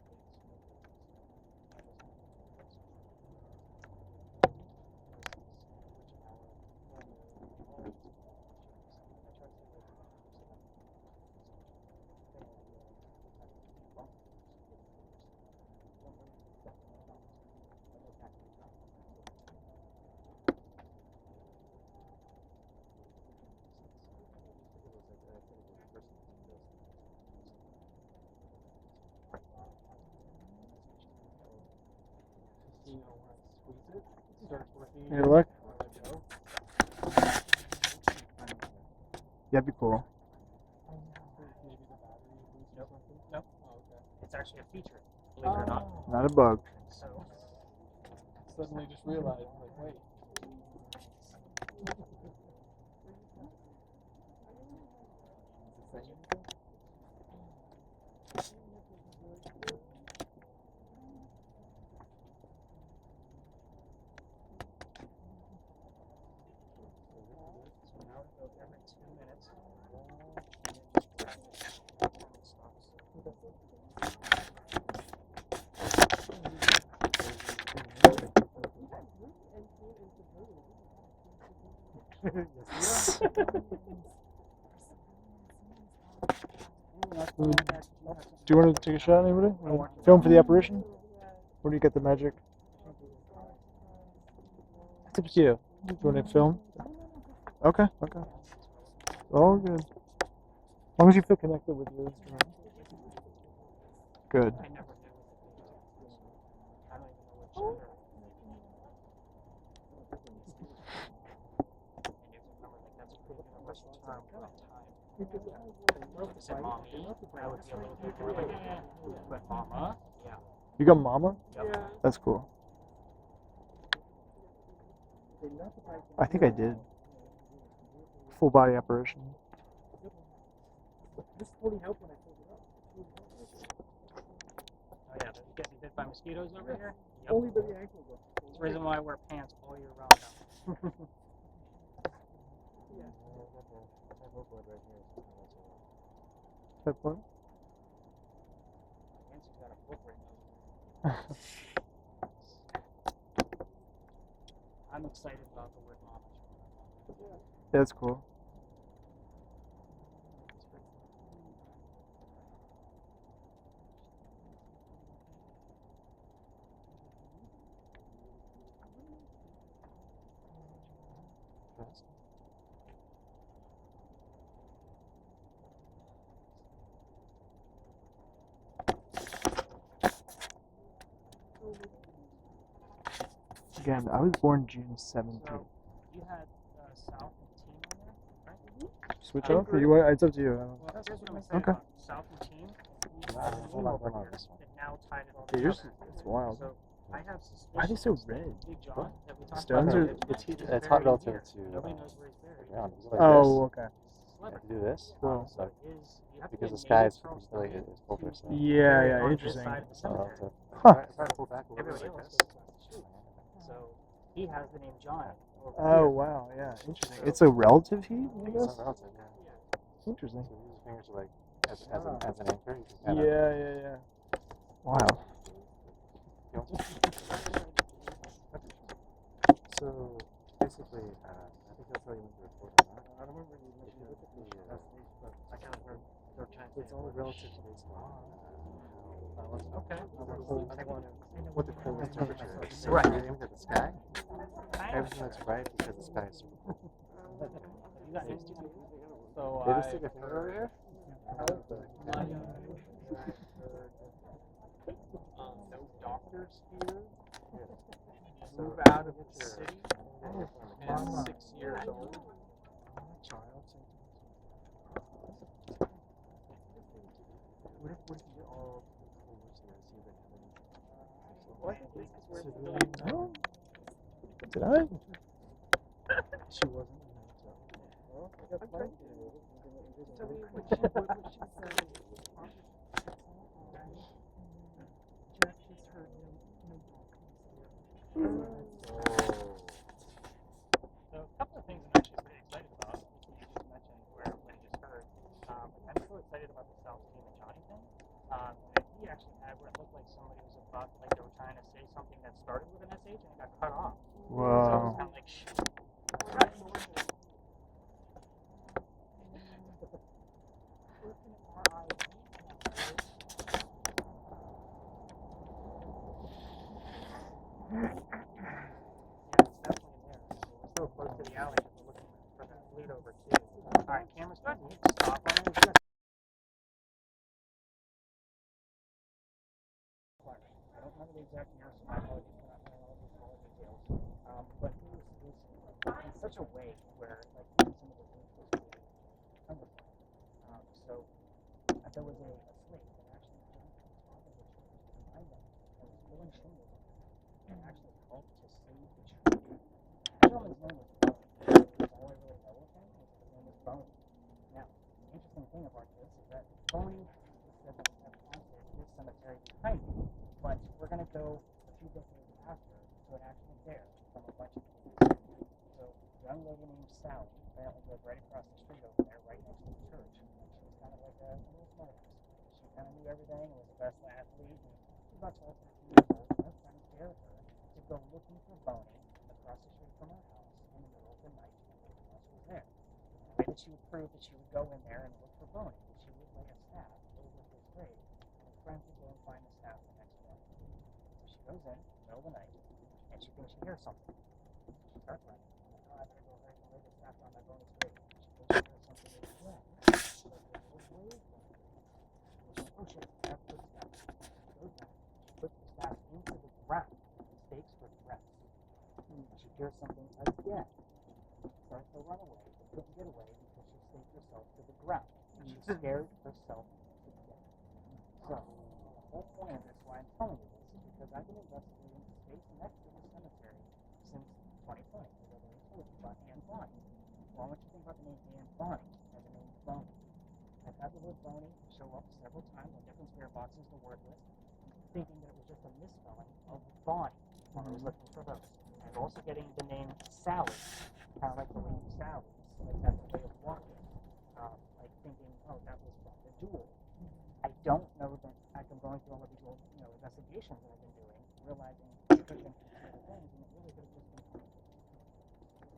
Here, look. Yeah, that'd be cool. No. It's actually a feature, believe it or not. Not a bug. So Suddenly just realized, like, wait. Do you want to take a shot, anybody? Film for the apparition? Where do you get the magic? It's up to you. Do you want to film? Okay, okay. All good. As long as you feel connected with your instrument. Good. I never did with the I don't even know which gender. And you have to remember, like, that's a pretty universal term for that time. If you said mommy, I would be a little bit more like, but mama, yeah. You got mama? Yeah. That's cool. I think I did. Full body apparition. This fully helped when I filled it up. Oh yeah, you getting bit by mosquitoes over here? Yep. Only by the ankle though. That's the reason why I wear pants all year round now. That one? Yancy's got a book right now. I'm excited about the word mama. Yeah, that's cool. Again, I was born June 17th. So, you had South and Team on there, right? Switch off? Or you want? It's up to you. I don't Well, here's what I'm excited Okay. about. South and Team, Hold on, hold on. it now tied it all Yeah, yours, together. it's wild. So, I have suspicion. Why are they so red? Big John, that we talked Stones about are- earlier, It's is it's hot buried relative here. to Nobody knows where he's buried. ground. It's like Oh, okay. this. You have to do this. Cool. So You have to because be the a sky native is Charles really Dickens is over. So Yeah, on yeah, this interesting. side of the so cemetery. if I pull back a little Everybody bit like else this. goes across the street. So he has the name John. Over Oh, here. wow, yeah, interesting. It's a relative heat, I It's guess? not relative, yeah. Interesting. So these fingers are like as an anchor. You can Yeah, kind of, yeah, yeah. Wow. you know. So basically, I think that's how you want to report on that. I don't remember you mentioned the but I kind of heard they're trying to. It's all relative based on Okay. what the cold temperature is. Right. When you look at the sky, everything looks bright because the sky is super cold. You got used to it. So they just took a photo over here. No doctors here. Move Out of the city. And 6 years old. What if you all over here see the heaven? What? Where's the Oh. Did I? She wasn't. Well, I got plenty. Tell me what she said. Jeff has heard no So a couple of things I'm actually pretty excited about. You just mentioned what you just heard. I'm so excited about the South Team and Johnny thing. And he actually had where it looked like somebody was about, like they were trying to say something that started with an SH and it got cut off. So it was Wow. kind of like, shoot. Yeah, it's definitely there. We're so close to the alley because we're looking for that fleet over too. Alright, cameras good. You can stop on it. Good. I don't remember the exact year, so my apologies for not knowing all the details. But it was in such a way where, like, even some of the things was really wonderful. So there was a slate that actually jumped on top of the tree behind them and was pulling shingles on it and actually helped to save the tree. That gentleman's name was Boney. That's all I really know of him is his name was Boney. Now, the interesting thing about this is that Boney said that he had planted this cemetery behind me, but we're going to go a few decades after to an actual bear from a bunch of kids. So, a young lady named Sally apparently lived right across the street over there, right next to the church. And she was kind of like a little smartass. She kind of knew everything and was the best athlete. And she was about 12, 13 years old. And her friends dared her to go looking for Boney across the street from her house in the middle of the night when nobody else was there. way that she would prove that she would go in there and look for boning. She would lay a staff over his grave, and his friends would go and find the staff the next morning. So she goes in, middle of the night, and she thinks she hears something. She starts running. Oh, I better go hurry and lay the staff on my bonus grave. She thinks she hears something in the ground. So there's a little wave going. She's like, oh shit, that's the staff. She goes back. She puts the staff into the ground. Stakes for rest. She hears something again. Starts to run away, but couldn't get away because she staked herself to the ground. She scared herself to death. So, the whole point of this, why I'm telling you this, is because I've been investigating the space next to the cemetery since 2020. Because I've already told you about Anne Bonny. Well, I want you to think about the name Anne Bonny and the name Boney. I've had the word Boney show up several times on different spirit boxes, the word list, thinking that it was just a misspelling of Bonnie when I was looking for those. And also getting the name Sally, kind of like the name Sally, like that's a way of walking. Like thinking, oh, that was from the duel. I don't know that I'm going through all of these old, investigations that I've been doing, realizing it could have been two other things, and it really could have just been coincidence.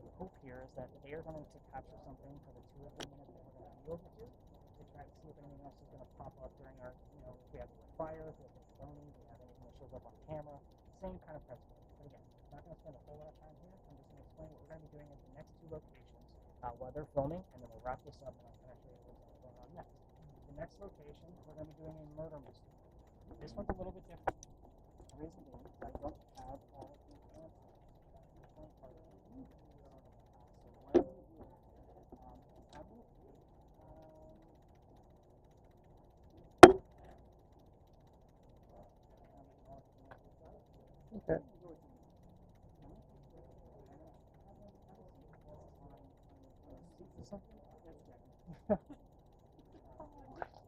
The hope here is that they are going to capture something for the 2 or 3 minutes that we're going to be over here to try to see if anything else is going to pop up during our, if we have a fire, if we have any boning, if we have anything that shows up on camera. Same kind of principle. But again, I'm not going to spend a whole lot of time here. I'm just going to explain what we're going to be doing at the next 2 locations while they're filming, and then we'll wrap this up and I'll kind of show you what's going on next. The next location, we're going to be doing a murder mystery. This one's a little bit different. The reason being, I don't have all of the answers. That's the fun part of it. So what I'm going to do is, I'm going to Okay.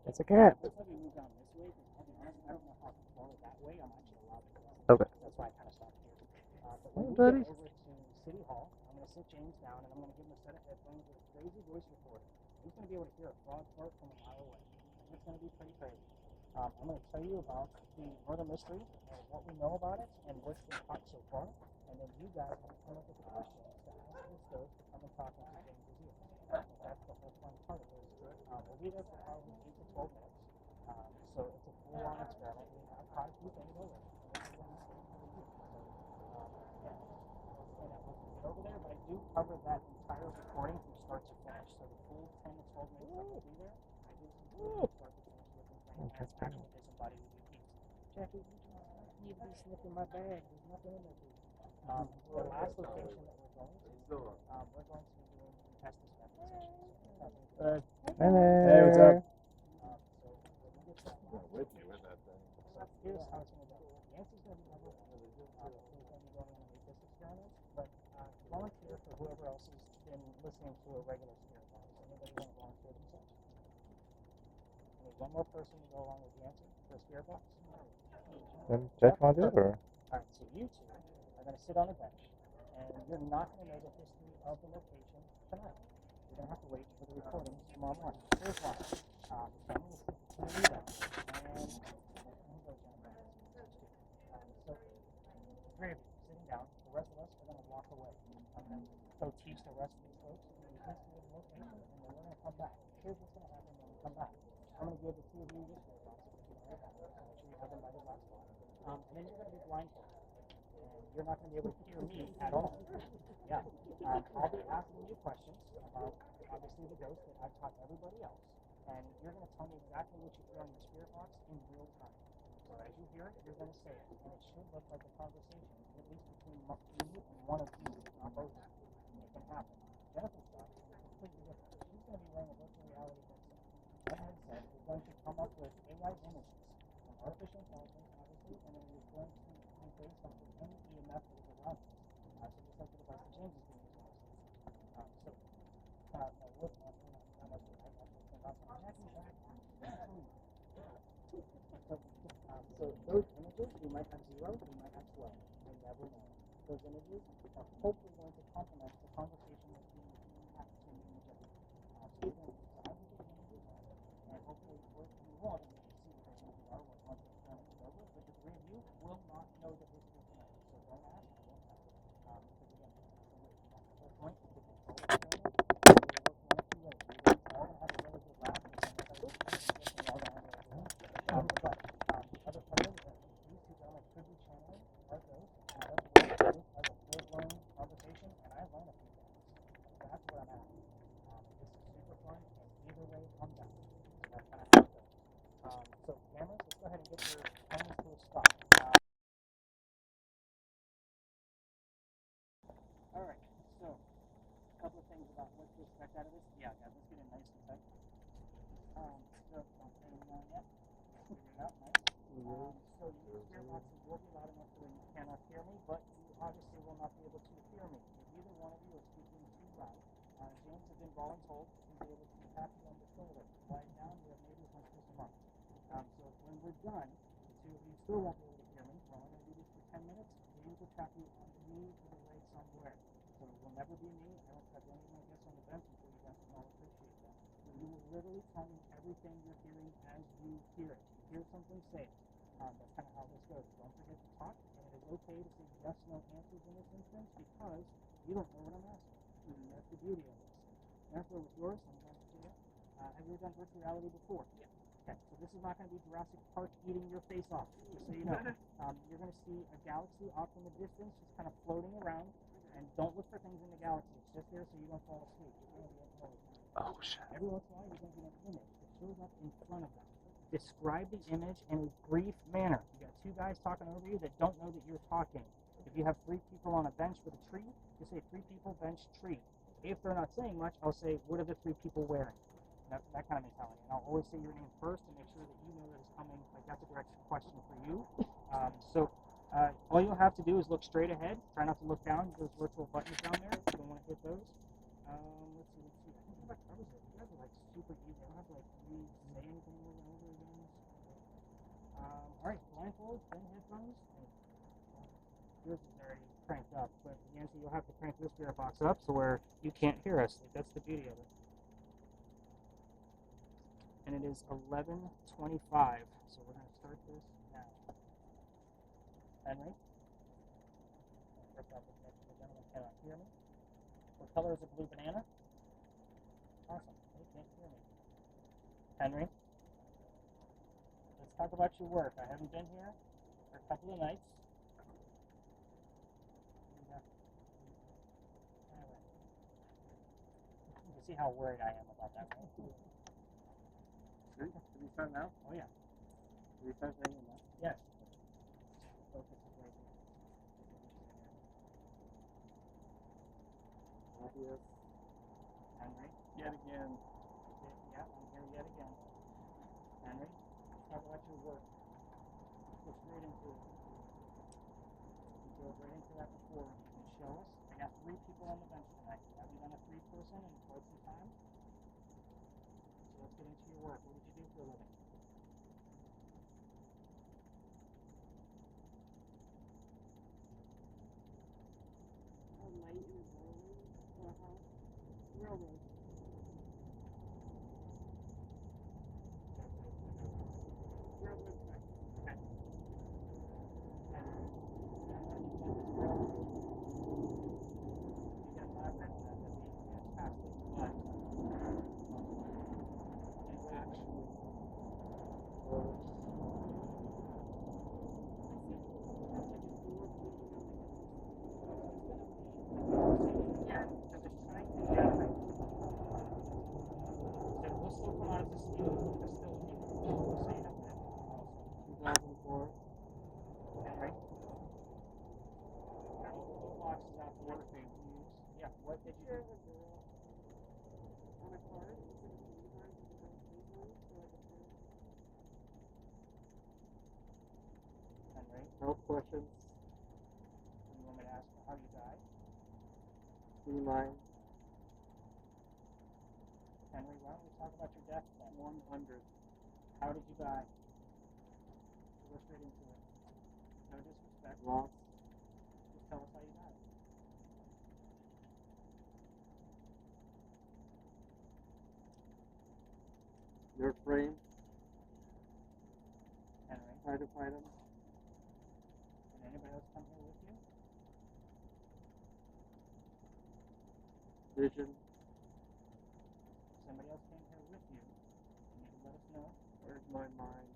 It's a cat. Let's have you move down this way, because I'll be honest, I don't know how to follow that way. I'm actually allowed to go. Okay. That's why I kind of stopped here. But when Hey, we buddy. get over to City Hall, I'm going to sit James down, and I'm going to give him a set of headphones with a crazy voice recorder. He's going to be able to hear a frog fart from a mile away. And it's going to be pretty crazy. I'm going to tell you about the murder mystery and what we know about it and what's been caught so far. And then you guys will come up with the questions to ask this ghost to come and talk into James's ear. That's the whole fun part of this. We'll be there for probably 8 to 12 minutes. So it's a full-on experiment. We have caught a few things already. We'll get over there, but I do cover that entire recording from start to finish. So the full 10 to 12 minutes that we'll be there, I do from start to finish with the thing as actual disembodied with your feet. Jackie, you need to be sniffing my bag. There's nothing in there for you. The last location that we're going to be doing intestine sniffing sessions. Hey, what's up? Here's how it's going to go. Yancy's going to be number 1. He's going to be going on a this experiment, but volunteer for whoever else has been listening to a regular spirit box. Anybody want to volunteer themselves? I need one more person to go along with Yancy for a spirit box. Then Jeff want to do it, or? Alright, so you 2 are going to sit on a bench, and you're not going to know the history of the location tonight. You're going to have to wait for the recordings tomorrow morning. Here's why. So I'm going to sit the 2 of you down, and so, 3 of you sitting down, the rest of us are going to walk away. I'm going to go teach the rest of these folks the history of the location, and then we're going to come back. Here's what's going to happen when we come back. I'm going to give the 2 of you your spirit boxes if you don't have them, so make sure you have them by the last one. And then you're going to be blindfolded. And you're not going to be able to hear me at all. Yeah. I'll be asking you questions about, obviously, the ghost that I've taught everybody else. And you're going to tell me exactly what you hear on your spirit box in real time. So as you hear it, you're going to say it. And it should look like a conversation, at least between you and one of you, not both of you. It can happen. Jennifer's stuff is completely different. She's going to be wearing a virtual reality headset. That headset is going to come up with AI images from artificial intelligence, obviously, and then it's going to be based off of any EMF that is around us. So just like the device that James is being used on. So those images, we might have 0, we might have 12. We never know. Those images are hopefully going to complement the conversation that's being had between you and Jennifer. So you're going to decide what those images are, and hopefully you won't see what those images are once the experiment is over, but the 3 of you will not know the history tonight. So don't ask, I won't tell. Because again, that's the whole point of the control experiment. We're working on it too late. ball and hold and be able to tap you on the shoulder. Lie it down, you have neighbors on twist them up. So when we're done, the two of you still won't be able to hear me. We're only going to do this for 10 minutes. Maybe we'll trap you on the knee or the leg somewhere. So it will never be me. I don't trap any of my guests on the bench until you guys can all appreciate that. So you will literally tell me everything you're hearing as you hear it. You hear something, say it. That's kind of how this goes. Don't forget to talk, and it is okay to say yes, no answers in this instance because you don't know what I'm asking. That's the beauty of this. Therefore, with yours, I'm going to do it. Have you ever done virtual reality before? Yeah. Okay, so this is not going to be Jurassic Park eating your face off, just so you know. You're going to see a galaxy off in the distance, just kind of floating around, and don't look for things in the galaxy. It's just there so you don't fall asleep. You're going to get bored. Oh shit. Every once in a while, you're going to get an image that shows up in front of them. Describe the image in a brief manner. You got two guys talking over you that don't know that you're talking. If you have 3 people on a bench with a tree, just say 3 people, bench, tree. If they're not saying much, I'll say, what are the 3 people wearing? That kind of mentality. And I'll always say your name first to make sure that you know that it's coming. Like, that's a direct question for you. All you'll have to do is look straight ahead. Try not to look down. Those virtual buttons down there, you don't want to hit those. Let's see. I think that covers it. You guys are like super easy. I don't have to like say anything over and over again. All right, blindfold, then headphones. Yours is already cranked up, but Yancy, you'll have to crank your spirit box up so where you can't hear us. Like, that's the beauty of it. And it is 11:25, so we're going to start this now. Henry? First off, the gentleman cannot hear me. What color is a blue banana? Awesome. They can't hear me. Henry? Let's talk about your work. I haven't been here for a couple of nights. You can see how worried I am about that, right? Can you start now? Oh, yeah. Can you start saying it now? Yes. Focus is right here. Obvious. Henry? Yet again. Yeah, I'm here yet again. Henry, let's talk about your work. Go straight into it. You drove right into that before. You can show us. I got 3 people on the bench tonight. You haven't done a 3-person in quite some time. So let's get into your work. What did you do for a living? Light and rolling for a house. Railroad. Railroad track. Okay. You can elaborate on that. That'd be fantastic. But what did you do? On a card. Henry, No questions. you want me to ask how you died? Do you mind? Henry, why don't we talk about your death then? 100. How did you die? Go straight into it. No disrespect. Lost. Just tell us how you died. Your frame. Henry, Try to fight him. did anybody else come here with you? Vision. If somebody else came here with you, you need to let us know. Where's my mind?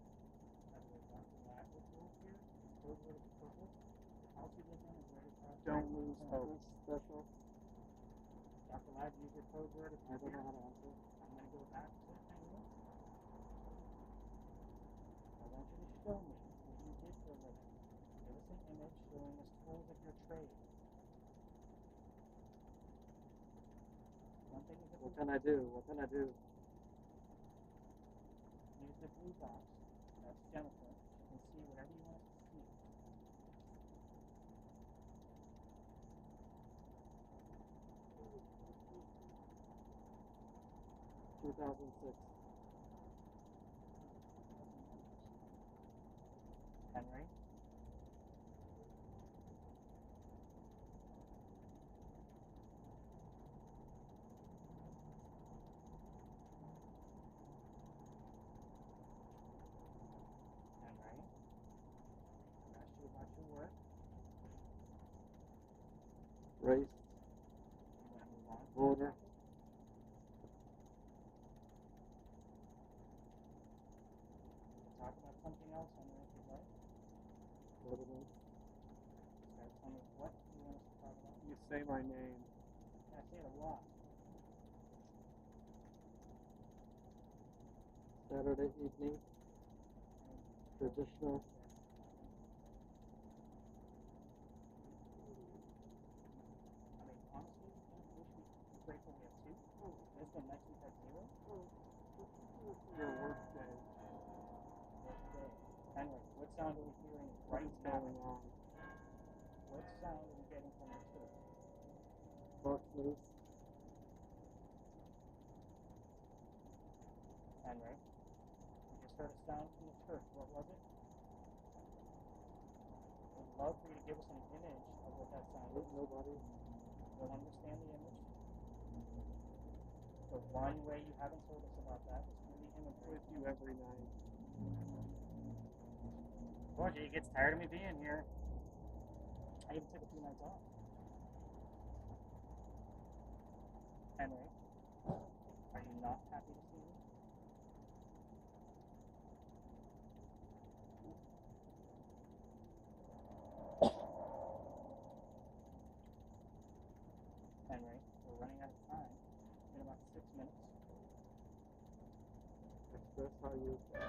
By the way, Dr. Ladd was here. Code word of purple. The house you live in is right across. Don't lose hope. Special. Dr. Ladd, use your code word if I you're don't know here. how to answer. I'm going to go back to Henry. I want you to show me what you did for a living. Give us an image showing us tools of your trade. One thing is the What blue can I do? What can I do? use the blue box. That's Jennifer. She can see whatever you want us to see. 2006. Henry. Henry. I asked you about your work. Race, You want to move on? voter, Talk about something else, Henry, if you'd like. president. You gotta tell me what you want us to talk about. You say my name. I say it a lot. Saturday evening, traditional. I mean, honestly, I wish we grateful we have two. This one next week has zero. Your work day. Okay. Henry, what sound are we hearing right What's now? going on? What sound are we getting from the two? Fox News, Henry, we just heard a sound from the church. What was it? I'd love for you to give us an image of what that sound is. nobody. Don't understand the image. The one way you haven't told us about that is through the imagery. With you every night. Roger, he gets tired of me being here. I even took a few nights off. Henry, are you not happy to see me? Henry, we're running out of time. In about 6 minutes. Express how you Henry,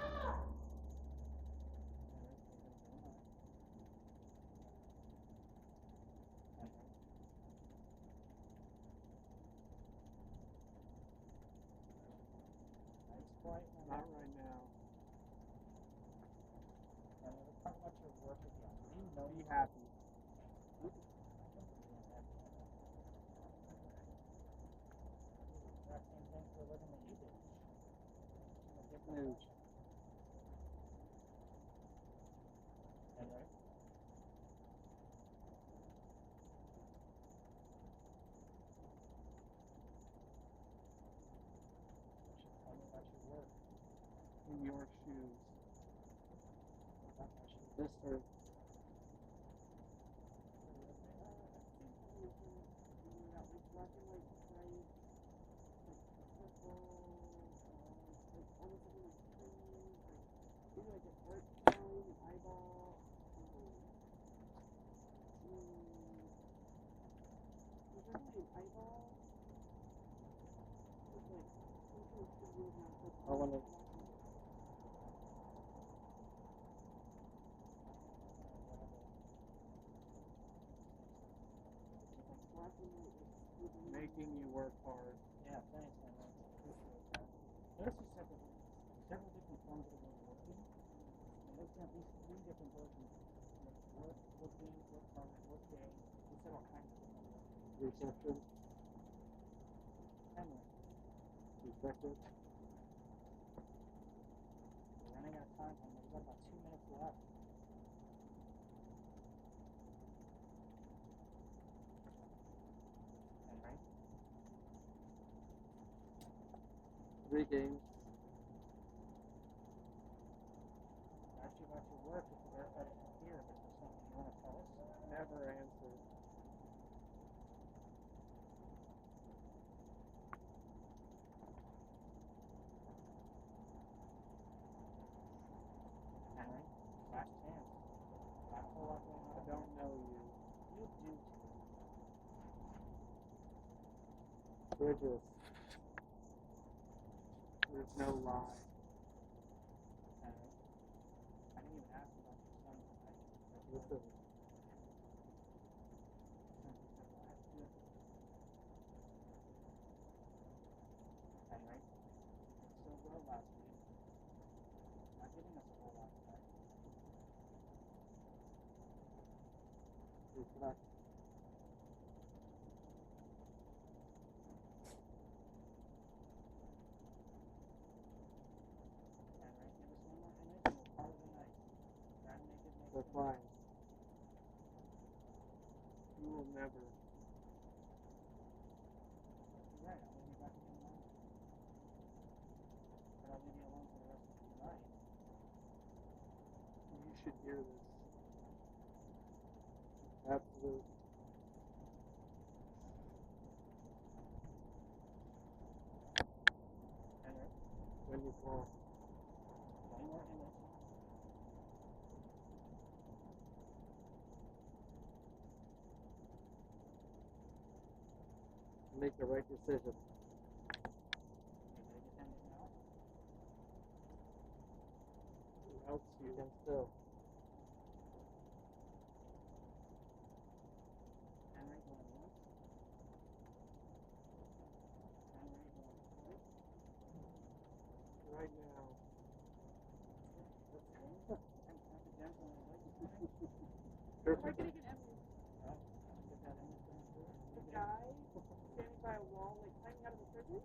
you're going to go on. Henry. Nice quiet. Not right now. And let's talk about your work again. Do you know Be happy. Exact same thing for a living that you do. In a different News. fashion. Henry. Tell me about your work. In your shoes. About my shoes. Mr. I want to. Making you work hard. Yeah, thanks, Henry. Appreciate that. Notice you said that there's several different forms of the word working. And there's at least 3 different versions. Like work, working, work hard, work day. We said all kinds of different words. Reception, Henry, effective, we're running out of time, Henry. We've got about 2 minutes left. Henry, 3 games, I asked you about your work just to verify that you're here, but is there something you want to tell us? Never answered. Henry, last chance. Not a whole lot going on. I don't know you. You do too. bridges, There's no lie. Henry, I didn't even ask about your son. listen, Henry, it's so well last week. Not giving us a whole lot today. reflect, together. Right, I'll leave you back again now. But I'll leave you alone for the rest of the night. You should hear this. Absolute. Alright, When you fall. one more image. Make the right decision. Okay, did I get them now? Else you can still. Henry going once. Henry going twice. Right now. That's it. I'm confidential and like it. Perfect. getting an Emmy? Well, I'll get that image going through. The guy standing by a wall, like climbing out of a prison?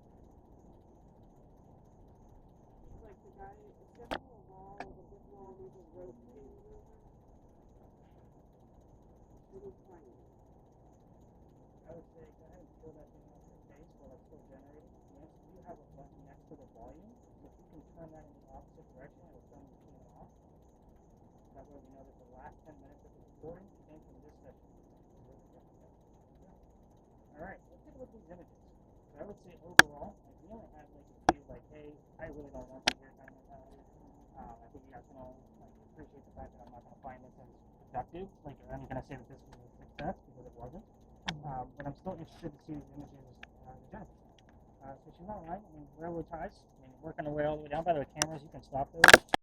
Like the guy is standing on a wall with a big wall with a rope hanging over. Really tiny. I would say go ahead and peel that thing off your face while it's still generating. Once you have a button next to the volume, if you can turn that in the opposite direction, it'll turn the machine off. That way we know that the last 10 minutes of the recording came from this session. Alright, let's take a look at these images. So I would say overall, like we only had like a few like, hey, I really don't want to hear kind of mentality. I think you guys can all like appreciate the fact that I'm not gonna find this as productive. Like I'm gonna say that this was a success because it wasn't. But I'm still interested to see these images in general. So she's not lying. I mean, railroad ties. I mean, working our way all the way down. By the way, cameras, you can stop those.